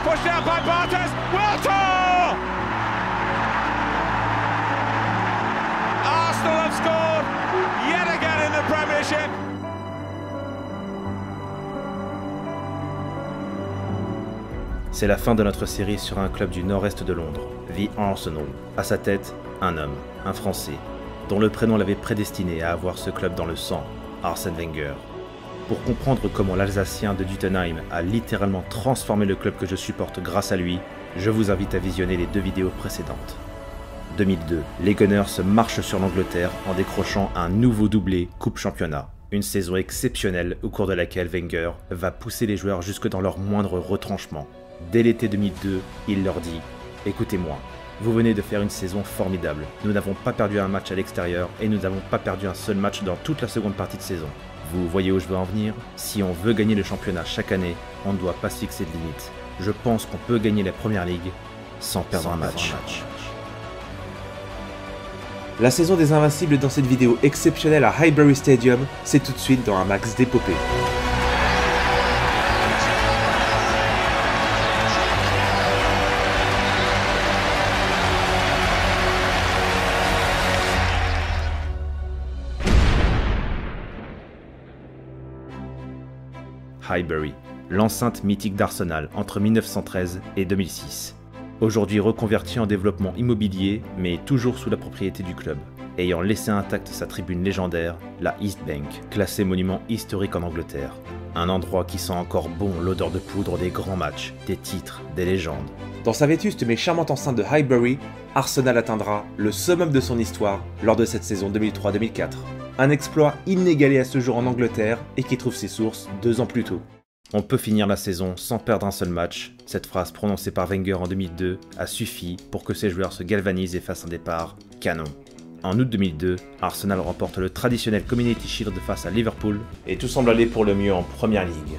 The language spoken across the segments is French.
pushed out by Bartes. Wiltor! Arsenal have scored yet again in the Premiership. C'est la fin de notre série sur un club du nord-est de Londres, The Arsenal. À sa tête, un homme, un Français, dont le prénom l'avait prédestiné à avoir ce club dans le sang, Arsène Wenger. Pour comprendre comment l'Alsacien de Duttenheim a littéralement transformé le club que je supporte grâce à lui, je vous invite à visionner les 2 vidéos précédentes. 2002, les Gunners marchent sur l'Angleterre en décrochant un nouveau doublé Coupe Championnat. Une saison exceptionnelle au cours de laquelle Wenger va pousser les joueurs jusque dans leur moindre retranchement. Dès l'été 2002, il leur dit « Écoutez-moi, vous venez de faire une saison formidable. Nous n'avons pas perdu un match à l'extérieur et nous n'avons pas perdu un seul match dans toute la seconde partie de saison. Vous voyez où je veux en venir? Si on veut gagner le championnat chaque année, on ne doit pas se fixer de limite. Je pense qu'on peut gagner la Première Ligue sans perdre un match. » La saison des Invincibles dans cette vidéo exceptionnelle à Highbury Stadium, c'est tout de suite dans un max d'épopée. Highbury, l'enceinte mythique d'Arsenal entre 1913 et 2006. Aujourd'hui reconverti en développement immobilier, mais toujours sous la propriété du club, ayant laissé intacte sa tribune légendaire, la East Bank, classée monument historique en Angleterre. Un endroit qui sent encore bon l'odeur de poudre des grands matchs, des titres, des légendes. Dans sa vétuste mais charmante enceinte de Highbury, Arsenal atteindra le summum de son histoire lors de cette saison 2003-2004. Un exploit inégalé à ce jour en Angleterre et qui trouve ses sources 2 ans plus tôt. On peut finir la saison sans perdre un seul match. Cette phrase prononcée par Wenger en 2002 a suffi pour que ses joueurs se galvanisent et fassent un départ canon. En août 2002, Arsenal remporte le traditionnel Community Shield face à Liverpool et tout semble aller pour le mieux en Première Ligue.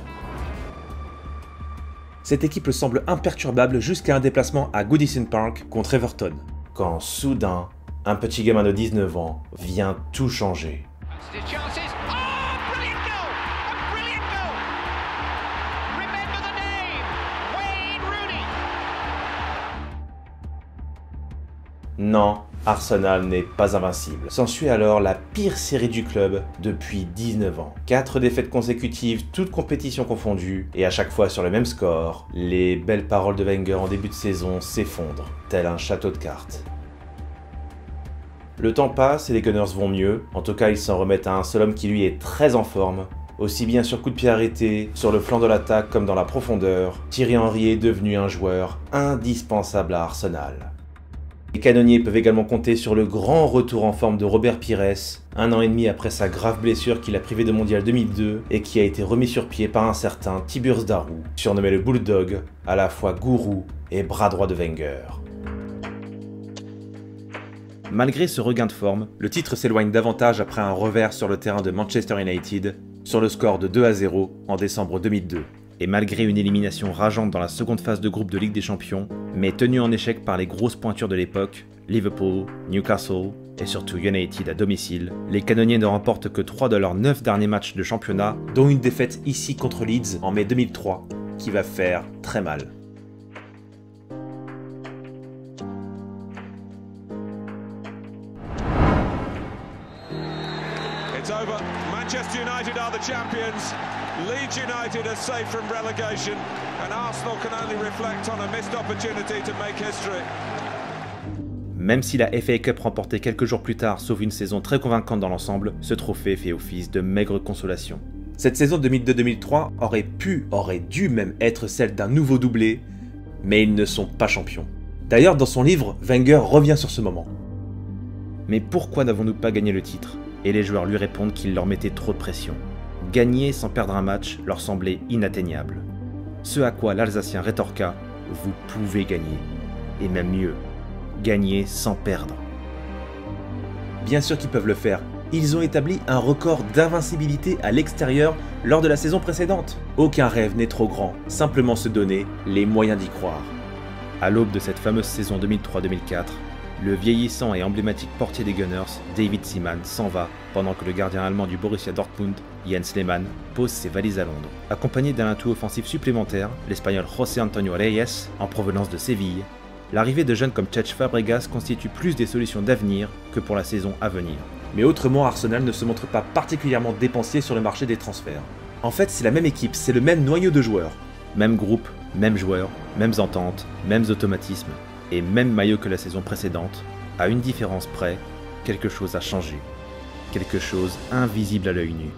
Cette équipe semble imperturbable jusqu'à un déplacement à Goodison Park contre Everton. Quand soudain, un petit gamin de 19 ans vient tout changer. Non, Arsenal n'est pas invincible. S'ensuit alors la pire série du club depuis 19 ans. 4 défaites consécutives, toutes compétitions confondues, et à chaque fois sur le même score, les belles paroles de Wenger en début de saison s'effondrent, tel un château de cartes. Le temps passe et les Gunners vont mieux, en tout cas ils s'en remettent à un seul homme qui lui est très en forme, aussi bien sur coup de pied arrêté, sur le flanc de l'attaque comme dans la profondeur. Thierry Henry est devenu un joueur indispensable à Arsenal. Les canonniers peuvent également compter sur le grand retour en forme de Robert Pires, 1 an et demi après sa grave blessure qui l'a privé de Mondial 2002 et qui a été remis sur pied par un certain Tiburce Darou, surnommé le Bulldog, à la fois gourou et bras droit de Wenger. Malgré ce regain de forme, le titre s'éloigne davantage après un revers sur le terrain de Manchester United, sur le score de 2-0 en décembre 2002. Et malgré une élimination rageante dans la seconde phase de groupe de Ligue des Champions, mais tenue en échec par les grosses pointures de l'époque, Liverpool, Newcastle et surtout United à domicile, les canonniers ne remportent que 3 de leurs 9 derniers matchs de championnat, dont une défaite ici contre Leeds en mai 2003, qui va faire très mal. It's over. Manchester United are the champions. Leeds United are safe from relegation, and Arsenal can only reflect on a missed opportunity to make history. Même si la FA Cup remportée quelques jours plus tard sauve une saison très convaincante dans l'ensemble, ce trophée fait office de maigre consolation. Cette saison 2002-2003 aurait dû même être celle d'un nouveau doublé, mais ils ne sont pas champions. D'ailleurs, dans son livre, Wenger revient sur ce moment. Mais pourquoi n'avons-nous pas gagné le titre? Et les joueurs lui répondent qu'il leur mettait trop de pression. Gagner sans perdre un match leur semblait inatteignable. Ce à quoi l'Alsacien rétorqua « Vous pouvez gagner. Et même mieux, gagner sans perdre. » Bien sûr qu'ils peuvent le faire. Ils ont établi un record d'invincibilité à l'extérieur lors de la saison précédente. Aucun rêve n'est trop grand, simplement se donner les moyens d'y croire. À l'aube de cette fameuse saison 2003-2004, le vieillissant et emblématique portier des Gunners, David Seaman, s'en va pendant que le gardien allemand du Borussia Dortmund, Jens Lehmann, pose ses valises à Londres. Accompagné d'un atout offensif supplémentaire, l'Espagnol José Antonio Reyes, en provenance de Séville, l'arrivée de jeunes comme Cesc Fabregas constitue plus des solutions d'avenir que pour la saison à venir. Mais autrement, Arsenal ne se montre pas particulièrement dépensier sur le marché des transferts. En fait, c'est la même équipe, c'est le même noyau de joueurs. Même groupe, mêmes joueurs, mêmes ententes, mêmes automatismes, et même maillot que la saison précédente, à une différence près, quelque chose a changé. Quelque chose invisible à l'œil nu.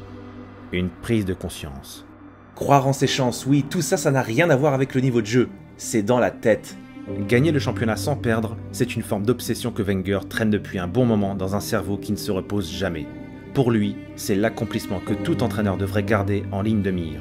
Une prise de conscience. Croire en ses chances, oui, tout ça, ça n'a rien à voir avec le niveau de jeu. C'est dans la tête. Gagner le championnat sans perdre, c'est une forme d'obsession que Wenger traîne depuis un bon moment dans un cerveau qui ne se repose jamais. Pour lui, c'est l'accomplissement que tout entraîneur devrait garder en ligne de mire.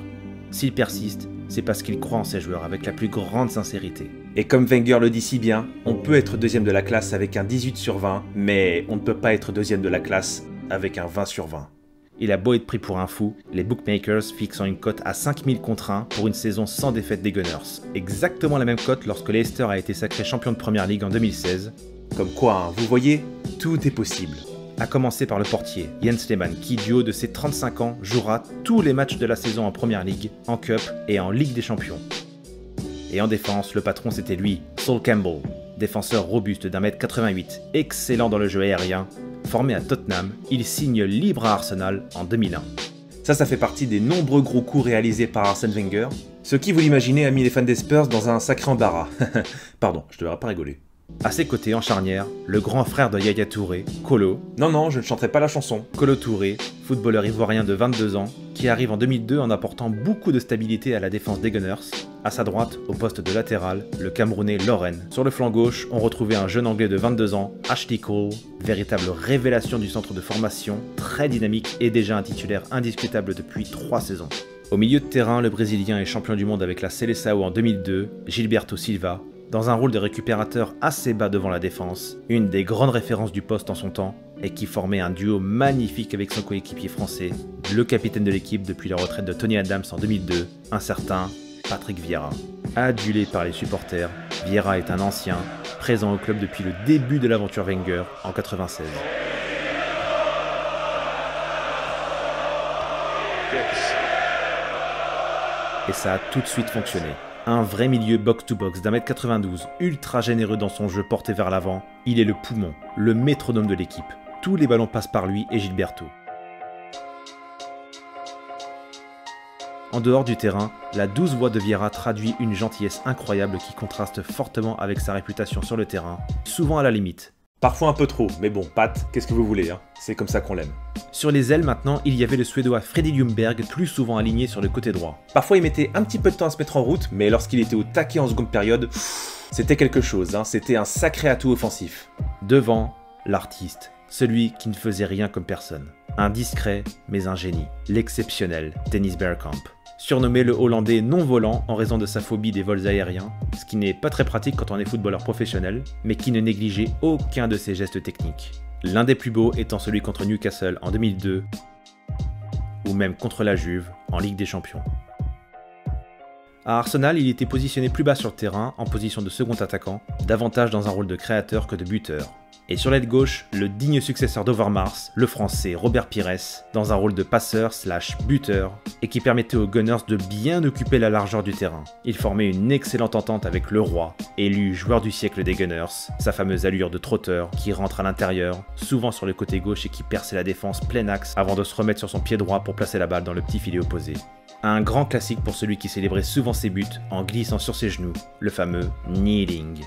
S'il persiste, c'est parce qu'il croit en ses joueurs avec la plus grande sincérité. Et comme Wenger le dit si bien, on peut être deuxième de la classe avec un 18 sur 20, mais on ne peut pas être deuxième de la classe avec un 20 sur 20. Il a beau être pris pour un fou, les bookmakers fixant une cote à 5000 contre 1 pour une saison sans défaite des Gunners. Exactement la même cote lorsque Leicester a été sacré champion de Première Ligue en 2016. Comme quoi, vous voyez, tout est possible. À commencer par le portier, Jens Lehmann, qui du haut de ses 35 ans jouera tous les matchs de la saison en Première Ligue, en Cup et en Ligue des Champions. Et en défense, le patron c'était lui, Sol Campbell, défenseur robuste d'1m88, excellent dans le jeu aérien. Formé à Tottenham, il signe libre à Arsenal en 2001. Ça fait partie des nombreux gros coups réalisés par Arsène Wenger, ce qui, vous l'imaginez, a mis les fans des Spurs dans un sacré embarras. Pardon, je devrais pas rigoler. À ses côtés, en charnière, le grand frère de Yaya Touré, Kolo. Non, je ne chanterai pas la chanson. Kolo Touré, footballeur ivoirien de 22 ans, qui arrive en 2002 en apportant beaucoup de stabilité à la défense des Gunners. À sa droite, au poste de latéral, le Camerounais Lauren. Sur le flanc gauche, on retrouvait un jeune Anglais de 22 ans, Ashley Cole, véritable révélation du centre de formation, très dynamique et déjà un titulaire indiscutable depuis 3 saisons. Au milieu de terrain, le Brésilien est champion du monde avec la Seleção en 2002, Gilberto Silva, dans un rôle de récupérateur assez bas devant la défense, une des grandes références du poste en son temps, et qui formait un duo magnifique avec son coéquipier français, le capitaine de l'équipe depuis la retraite de Tony Adams en 2002, un certain Patrick Vieira. Adulé par les supporters, Vieira est un ancien, présent au club depuis le début de l'aventure Wenger en 96. Et ça a tout de suite fonctionné. Un vrai milieu box-to-box d'1m92, ultra généreux dans son jeu porté vers l'avant, il est le poumon, le métronome de l'équipe. Tous les ballons passent par lui et Gilberto. En dehors du terrain, la douce voix de Vieira traduit une gentillesse incroyable qui contraste fortement avec sa réputation sur le terrain, souvent à la limite. Parfois un peu trop, mais bon, Pat, qu'est-ce que vous voulez, hein? C'est comme ça qu'on l'aime. Sur les ailes maintenant, il y avait le Suédois Freddy Ljungberg, plus souvent aligné sur le côté droit. Parfois il mettait un petit peu de temps à se mettre en route, mais lorsqu'il était au taquet en seconde période, c'était quelque chose, hein? C'était un sacré atout offensif. Devant, l'artiste, celui qui ne faisait rien comme personne. Un discret, mais un génie. L'exceptionnel Dennis Bergkamp. Surnommé le Hollandais non-volant en raison de sa phobie des vols aériens, ce qui n'est pas très pratique quand on est footballeur professionnel, mais qui ne négligeait aucun de ses gestes techniques. L'un des plus beaux étant celui contre Newcastle en 2002, ou même contre la Juve en Ligue des Champions. À Arsenal, il était positionné plus bas sur le terrain, en position de second attaquant, davantage dans un rôle de créateur que de buteur. Et sur l'aile gauche, le digne successeur d'Overmars, le français Robert Pires, dans un rôle de passeur/buteur, et qui permettait aux Gunners de bien occuper la largeur du terrain. Il formait une excellente entente avec le roi, élu joueur du siècle des Gunners, sa fameuse allure de trotteur qui rentre à l'intérieur, souvent sur le côté gauche et qui perçait la défense plein axe avant de se remettre sur son pied droit pour placer la balle dans le petit filet opposé. Un grand classique pour celui qui célébrait souvent ses buts en glissant sur ses genoux, le fameux kneeling.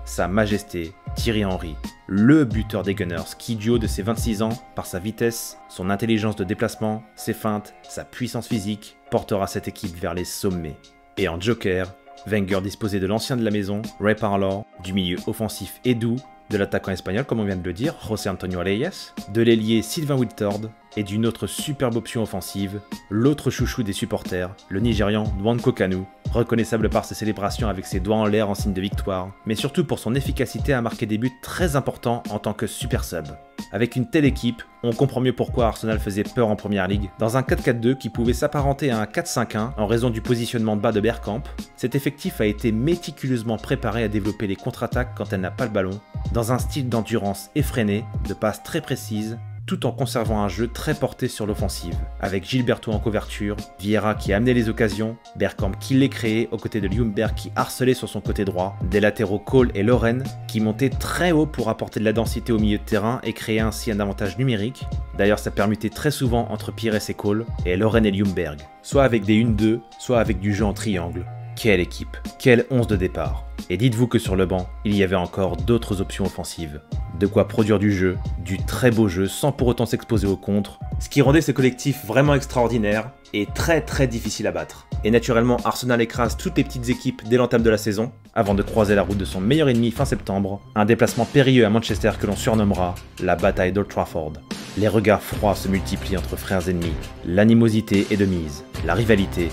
Sa Majesté, Thierry Henry, le buteur des Gunners qui, du haut de ses 26 ans, par sa vitesse, son intelligence de déplacement, ses feintes, sa puissance physique, portera cette équipe vers les sommets. Et en joker, Wenger disposait de l'ancien de la maison, Ray Parlour, du milieu offensif et doux, de l'attaquant espagnol comme on vient de le dire, José Antonio Reyes, de l'ailier Sylvain Wiltord, et d'une autre superbe option offensive, l'autre chouchou des supporters, le Nigérian Nwankwo Kanu, reconnaissable par ses célébrations avec ses doigts en l'air en signe de victoire, mais surtout pour son efficacité à marquer des buts très importants en tant que super sub. Avec une telle équipe, on comprend mieux pourquoi Arsenal faisait peur en Première Ligue. Dans un 4-4-2 qui pouvait s'apparenter à un 4-5-1 en raison du positionnement bas de Bergkamp, cet effectif a été méticuleusement préparé à développer les contre-attaques quand elle n'a pas le ballon, dans un style d'endurance effréné, de passes très précises, tout en conservant un jeu très porté sur l'offensive, avec Gilberto en couverture, Vieira qui amenait les occasions, Bergkamp qui les créait aux côtés de Ljungberg qui harcelait sur son côté droit, des latéraux Cole et Loren qui montaient très haut pour apporter de la densité au milieu de terrain et créer ainsi un avantage numérique. D'ailleurs ça permutait très souvent entre Pires et Cole, et Loren et Ljungberg, soit avec des 1-2, soit avec du jeu en triangle. Quelle équipe, quelle 11 de départ. Et dites-vous que sur le banc, il y avait encore d'autres options offensives. De quoi produire du jeu, du très beau jeu sans pour autant s'exposer aux contres, ce qui rendait ce collectif vraiment extraordinaire et très difficile à battre. Et naturellement, Arsenal écrase toutes les petites équipes dès l'entame de la saison, avant de croiser la route de son meilleur ennemi fin septembre, un déplacement périlleux à Manchester que l'on surnommera la bataille d'Old Trafford. Les regards froids se multiplient entre frères ennemis, l'animosité est de mise, la rivalité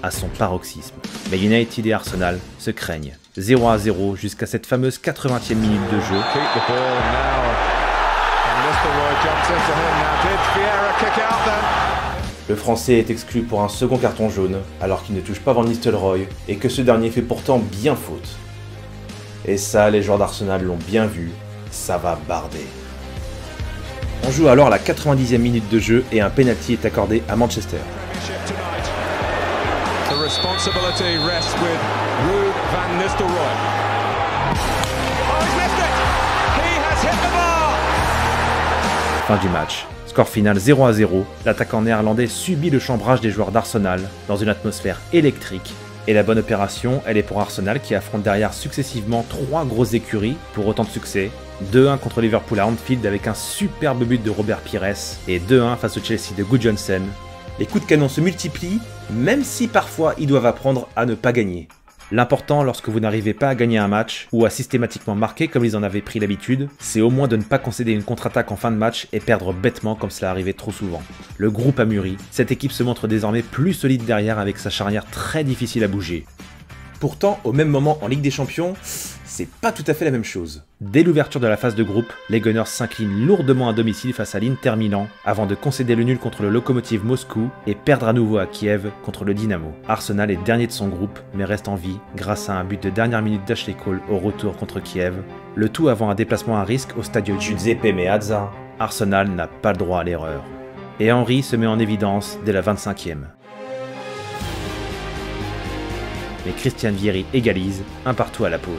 à son paroxysme. Mais United et Arsenal se craignent. 0-0 jusqu'à cette fameuse 80e minute de jeu. Le Français est exclu pour un second carton jaune, alors qu'il ne touche pas Van Nistelrooy, et que ce dernier fait pourtant bien faute. Et ça, les joueurs d'Arsenal l'ont bien vu, ça va barder. On joue alors la 90e minute de jeu et un penalty est accordé à Manchester. The responsibility rests with Ruud van Nistelrooy. Oh, he's missed it! He has hit the bar! Fin du match. Score final 0-0, l'attaquant néerlandais subit le chambrage des joueurs d'Arsenal dans une atmosphère électrique. Et la bonne opération, elle est pour Arsenal qui affronte derrière successivement 3 grosses écuries pour autant de succès. 2-1 contre Liverpool à Anfield avec un superbe but de Robert Pires et 2-1 face au Chelsea de Gudjohnsen. Les coups de canon se multiplient, même si parfois ils doivent apprendre à ne pas gagner. L'important lorsque vous n'arrivez pas à gagner un match, ou à systématiquement marquer comme ils en avaient pris l'habitude, c'est au moins de ne pas concéder une contre-attaque en fin de match et perdre bêtement comme cela arrivait trop souvent. Le groupe a mûri, cette équipe se montre désormais plus solide derrière avec sa charnière très difficile à bouger. Pourtant, au même moment en Ligue des Champions, c'est pas tout à fait la même chose. Dès l'ouverture de la phase de groupe, les Gunners s'inclinent lourdement à domicile face à l'Inter Milan, avant de concéder le nul contre le Lokomotiv Moscou et perdre à nouveau à Kiev contre le Dynamo. Arsenal est dernier de son groupe, mais reste en vie grâce à un but de dernière minute d'Ashley Cole au retour contre Kiev. Le tout avant un déplacement à risque au Stadio Giuseppe Meazza. Arsenal n'a pas le droit à l'erreur. Et Henry se met en évidence dès la 25e. Mais Christian Vieri égalise, 1-1 à la pause.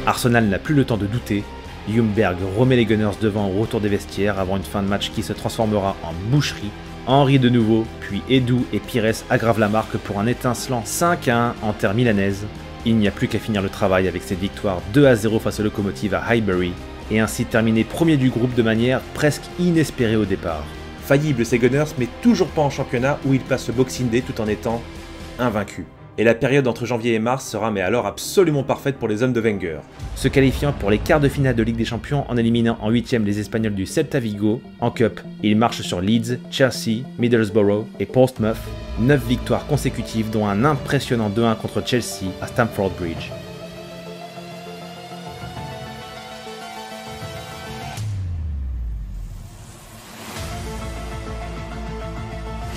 Arsenal n'a plus le temps de douter, Ljungberg remet les Gunners devant au retour des vestiaires avant une fin de match qui se transformera en boucherie. Henry de nouveau, puis Edu et Pires aggravent la marque pour un étincelant 5-1 en terre milanaise. Il n'y a plus qu'à finir le travail avec cette victoire 2-0 face au Lokomotiv à Highbury, et ainsi terminer premier du groupe de manière presque inespérée au départ. Faillibles ces Gunners, mais toujours pas en championnat où ils passent le Boxing Day tout en étant invaincus. Et la période entre janvier et mars sera mais alors absolument parfaite pour les hommes de Wenger. Se qualifiant pour les quarts de finale de Ligue des Champions en éliminant en 8e les Espagnols du Celta Vigo, en Cup, ils marchent sur Leeds, Chelsea, Middlesbrough et Portsmouth, 9 victoires consécutives dont un impressionnant 2-1 contre Chelsea à Stamford Bridge.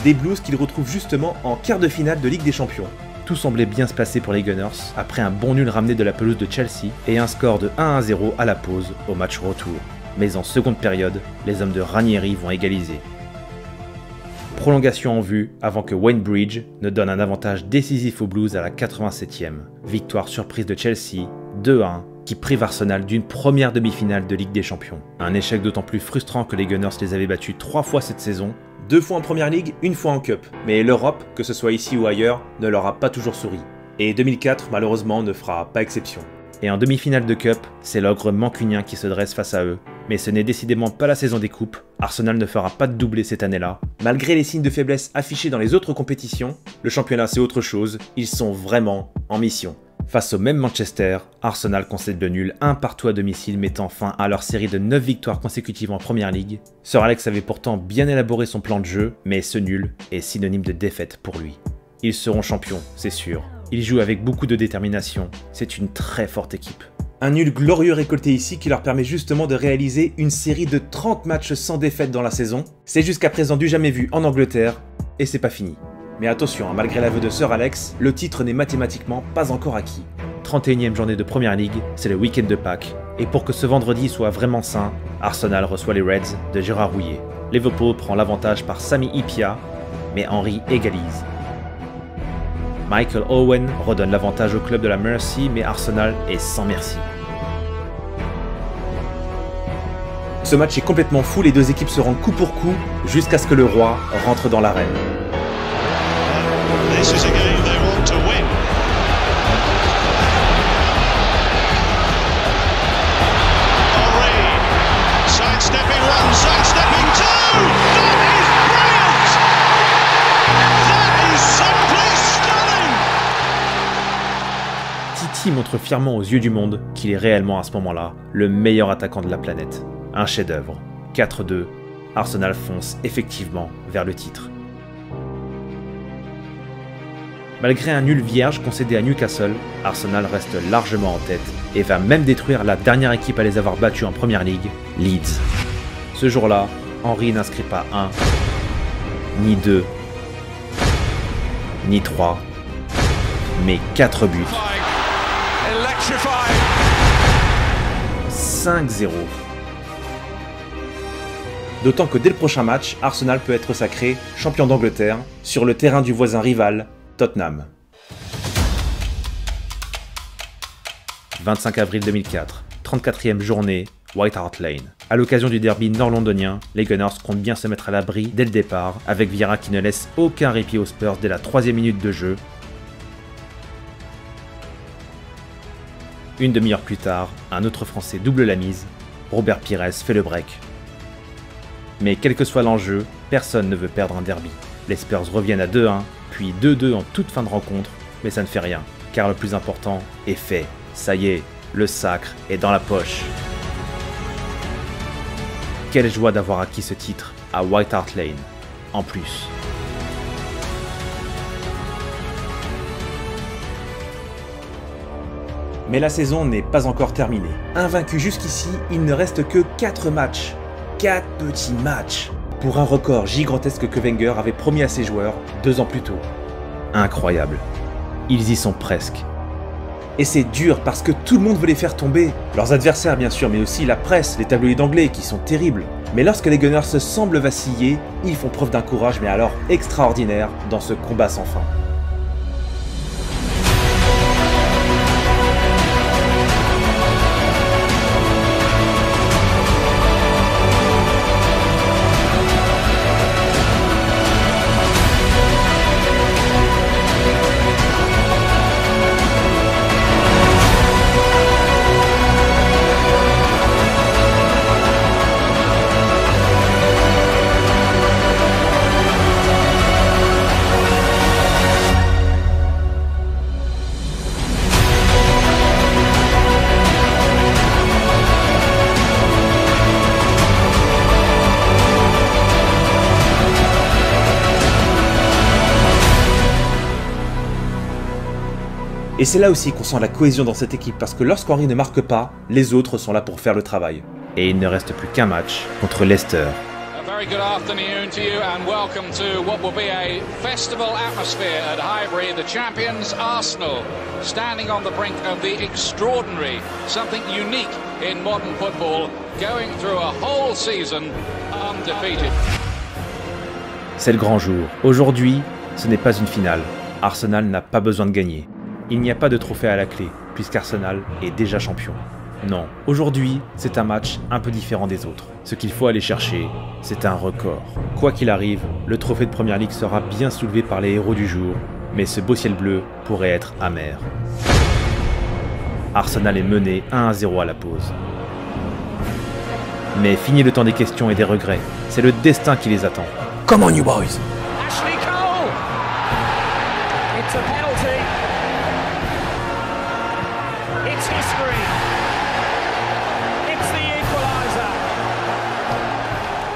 Des Blues qu'ils retrouvent justement en quart de finale de Ligue des Champions. Tout semblait bien se passer pour les Gunners, après un bon nul ramené de la pelouse de Chelsea et un score de 1-0 à la pause au match retour. Mais en seconde période, les hommes de Ranieri vont égaliser. Prolongation en vue avant que Wayne Bridge ne donne un avantage décisif aux Blues à la 87e. Victoire surprise de Chelsea, 2-1, qui prive Arsenal d'une première demi-finale de Ligue des Champions. Un échec d'autant plus frustrant que les Gunners les avaient battus 3 fois cette saison, 2 fois en Première Ligue, 1 fois en Cup. Mais l'Europe, que ce soit ici ou ailleurs, ne leur a pas toujours souri. Et 2004, malheureusement, ne fera pas exception. Et en demi-finale de Cup, c'est l'ogre mancunien qui se dresse face à eux. Mais ce n'est décidément pas la saison des coupes, Arsenal ne fera pas de doublé cette année-là. Malgré les signes de faiblesse affichés dans les autres compétitions, le championnat c'est autre chose, ils sont vraiment en mission. Face au même Manchester, Arsenal concède le nul 1-1 à domicile mettant fin à leur série de 9 victoires consécutives en Première Ligue. Sir Alex avait pourtant bien élaboré son plan de jeu, mais ce nul est synonyme de défaite pour lui. Ils seront champions, c'est sûr. Ils jouent avec beaucoup de détermination, c'est une très forte équipe. Un nul glorieux récolté ici qui leur permet justement de réaliser une série de 30 matchs sans défaite dans la saison. C'est jusqu'à présent du jamais vu en Angleterre, et c'est pas fini. Mais attention, malgré l'aveu de Sir Alex, le titre n'est mathématiquement pas encore acquis. 31e journée de Premier League, c'est le week-end de Pâques. Et pour que ce vendredi soit vraiment sain, Arsenal reçoit les Reds de Gérard Houllier. Liverpool prend l'avantage par Sami Hyypiä, mais Henry égalise. Michael Owen redonne l'avantage au club de la Mercy, mais Arsenal est sans merci. Ce match est complètement fou, les deux équipes se rendent coup pour coup jusqu'à ce que le roi rentre dans l'arène. Titi montre fièrement aux yeux du monde qu'il est réellement à ce moment-là le meilleur attaquant de la planète. Un chef-d'œuvre. 4-2, Arsenal fonce effectivement vers le titre. Malgré un nul vierge concédé à Newcastle, Arsenal reste largement en tête et va même détruire la dernière équipe à les avoir battus en Premier League, Leeds. Ce jour-là, Henry n'inscrit pas 1, ni 2, ni 3, mais 4 buts. 5-0. D'autant que dès le prochain match, Arsenal peut être sacré champion d'Angleterre sur le terrain du voisin rival, Tottenham. 25 avril 2004, 34e journée, White Hart Lane. À l'occasion du derby nord-londonien, les Gunners comptent bien se mettre à l'abri dès le départ, avec Vieira qui ne laisse aucun répit aux Spurs dès la 3e minute de jeu. Une demi-heure plus tard, un autre Français double la mise, Robert Pires fait le break. Mais quel que soit l'enjeu, personne ne veut perdre un derby. Les Spurs reviennent à 2-1, puis 2-2 en toute fin de rencontre, mais ça ne fait rien, car le plus important est fait. Ça y est, le sacre est dans la poche. Quelle joie d'avoir acquis ce titre à White Hart Lane, en plus. Mais la saison n'est pas encore terminée. Invaincu jusqu'ici, il ne reste que 4 matchs. 4 petits matchs. Pour un record gigantesque que Wenger avait promis à ses joueurs 2 ans plus tôt. Incroyable. Ils y sont presque. Et c'est dur parce que tout le monde veut les faire tomber. Leurs adversaires bien sûr, mais aussi la presse, les tabloïds anglais qui sont terribles. Mais lorsque les Gunners se semblent vaciller, ils font preuve d'un courage mais alors extraordinaire dans ce combat sans fin. Et c'est là aussi qu'on sent la cohésion dans cette équipe, parce que lorsqu'Henry ne marque pas, les autres sont là pour faire le travail. Et il ne reste plus qu'un match contre Leicester. Very good afternoon to you and welcome to what will be a festival atmosphere at Highbury. The champions Arsenal standing on the brink of the extraordinary, something unique in modern football, going through a whole season undefeated. C'est le grand jour. Aujourd'hui, ce n'est pas une finale. Arsenal n'a pas besoin de gagner. Il n'y a pas de trophée à la clé, puisqu'Arsenal est déjà champion. Non, aujourd'hui, c'est un match un peu différent des autres. Ce qu'il faut aller chercher, c'est un record. Quoi qu'il arrive, le trophée de Premier League sera bien soulevé par les héros du jour, mais ce beau ciel bleu pourrait être amer. Arsenal est mené 1-0 à la pause. Mais fini le temps des questions et des regrets. C'est le destin qui les attend. Come on you boys! Ashley Cole! It's a penalty. It's history. It's the equaliser.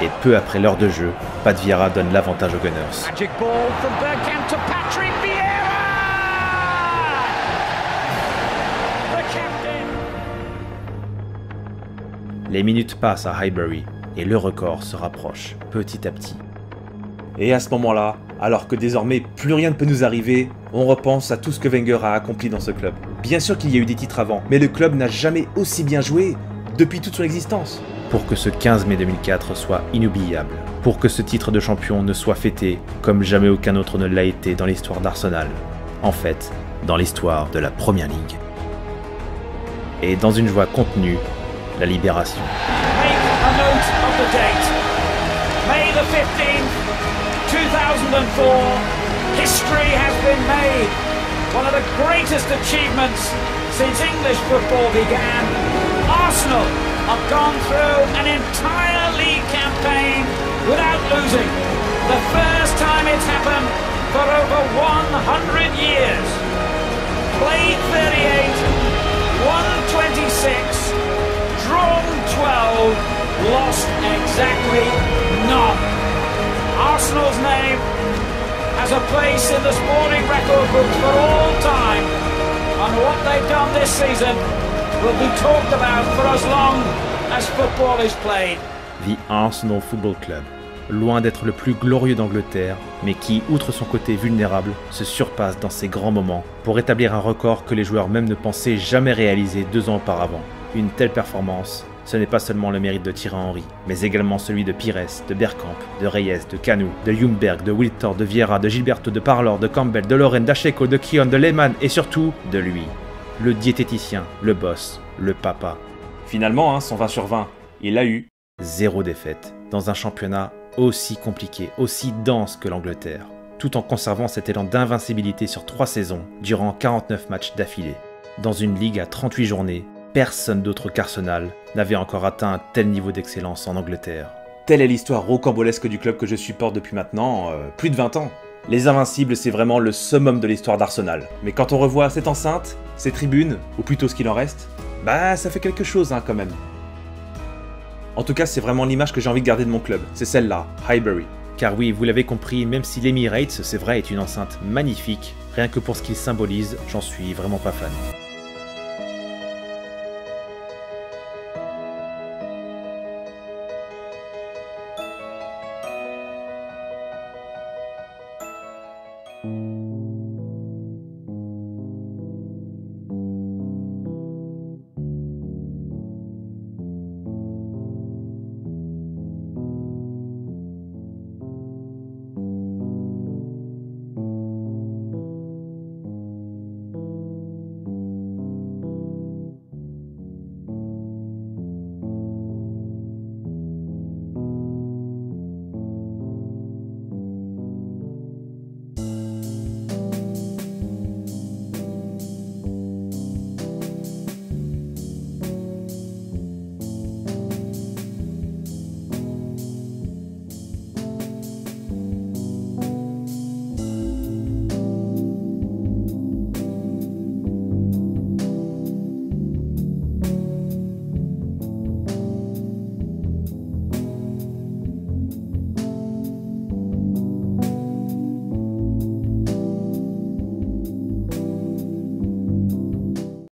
Et peu après l'heure de jeu, Pat Vieira donne l'avantage aux Gunners. Magic ball from Bergkamp to Patrick Vieira! The captain. Les minutes passent à Highbury et le record se rapproche petit à petit. Et à ce moment-là, Alors que désormais plus rien ne peut nous arriver, on repense à tout ce que Wenger a accompli dans ce club. Bien sûr qu'il y a eu des titres avant, mais le club n'a jamais aussi bien joué depuis toute son existence. Pour que ce 15 mai 2004 soit inoubliable, pour que ce titre de champion ne soit fêté comme jamais aucun autre ne l'a été dans l'histoire d'Arsenal, en fait, dans l'histoire de la Première Ligue. Et dans une joie contenue, la libération. Make a note of the date. May the 15th, 2004. History has been made. One of the greatest achievements since English football began. Arsenal have gone through an entire league campaign without losing. The first time it's happened for over 100 years. Played 38, won 26, drawn 12, lost exactly none. Arsenal's name has a place in the sporting record books for all time, and what they've done this season will be talked about for as long as football is played. The Arsenal Football Club, loin d'être le plus glorieux d'Angleterre, mais qui, outre son côté vulnérable, se surpasse dans ses grands moments pour établir un record que les joueurs même ne pensaient jamais réaliser 2 ans auparavant. Une telle performance, ce n'est pas seulement le mérite de Thierry Henry, mais également celui de Pires, de Bergkamp, de Reyes, de Kanu, de Ljungberg, de Wiltord, de Vieira, de Gilberto, de Parlor, de Campbell, de Loren, d'Acheko, de Keown, de Lehmann et surtout de lui. Le diététicien, le boss, le papa. Finalement, son 20 sur 20, il l'a eu. 0 défaite, dans un championnat aussi compliqué, aussi dense que l'Angleterre, tout en conservant cet élan d'invincibilité sur 3 saisons, durant 49 matchs d'affilée. Dans une ligue à 38 journées, personne d'autre qu'Arsenal n'avait encore atteint un tel niveau d'excellence en Angleterre. Telle est l'histoire rocambolesque du club que je supporte depuis maintenant plus de 20 ans. Les Invincibles, c'est vraiment le summum de l'histoire d'Arsenal. Mais quand on revoit cette enceinte, ces tribunes, ou plutôt ce qu'il en reste, bah ça fait quelque chose quand même. En tout cas, c'est vraiment l'image que j'ai envie de garder de mon club, c'est celle-là, Highbury. Car oui, vous l'avez compris, même si l'Emirates, c'est vrai, est une enceinte magnifique, rien que pour ce qu'il symbolise, j'en suis vraiment pas fan.